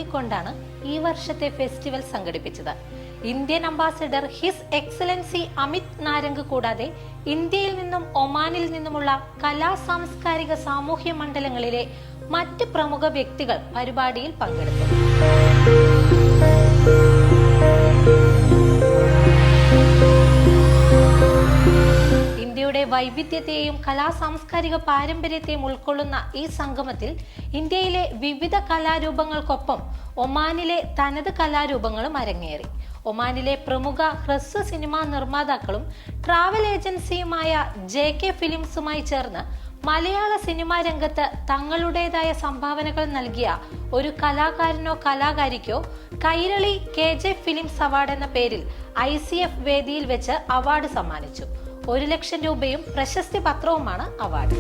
മുൻനിർത്തിക്കൊണ്ടാണ് ഈ വർഷത്തെ ഫെസ്റ്റിവൽ സംഘടിപ്പിച്ചത്. Indian ambassador his excellency Amit Narang കൂടാതെ ഇന്ത്യയിൽ നിന്നും ഒമാനിൽ നിന്നുമുള്ള കലാ സാംസ്കാരിക സാമൂഹ്യ മണ്ഡലങ്ങളിലെ മറ്റ് പ്രമുഖ വ്യക്തികൾ പരിപാടിയിൽ പങ്കെടുത്തു. ഇന്ത്യയുടെ വൈവിധ്യത്തെയും കലാ സാംസ്കാരിക പാരമ്പര്യത്തെയും ഉൾക്കൊള്ളുന്ന ഈ സംഗമത്തിൽ ഇന്ത്യയിലെ വിവിധ കലാരൂപങ്ങൾക്കൊപ്പം ഒമാനിലെ തനത് കലാരൂപങ്ങളും അരങ്ങേറി. ഒമാനിലെ പ്രമുഖ ഹ്രസ്വ സിനിമാ നിർമ്മാതാക്കളും ട്രാവൽ ഏജൻസിയുമായ JK ഫിലിംസുമായി ചേർന്ന് മലയാള സിനിമാ രംഗത്ത് തങ്ങളുടേതായ സംഭാവനകൾ നൽകിയ ഒരു കലാകാരനോ കലാകാരിക്കോ കൈരളി KJ ഫിലിംസ് അവാർഡ് എന്ന പേരിൽ ICF വേദിയിൽ വെച്ച് അവാർഡ് സമ്മാനിച്ചു. 1 ലക്ഷം രൂപയും പ്രശസ്തി പത്രവുമാണ് അവാർഡ്.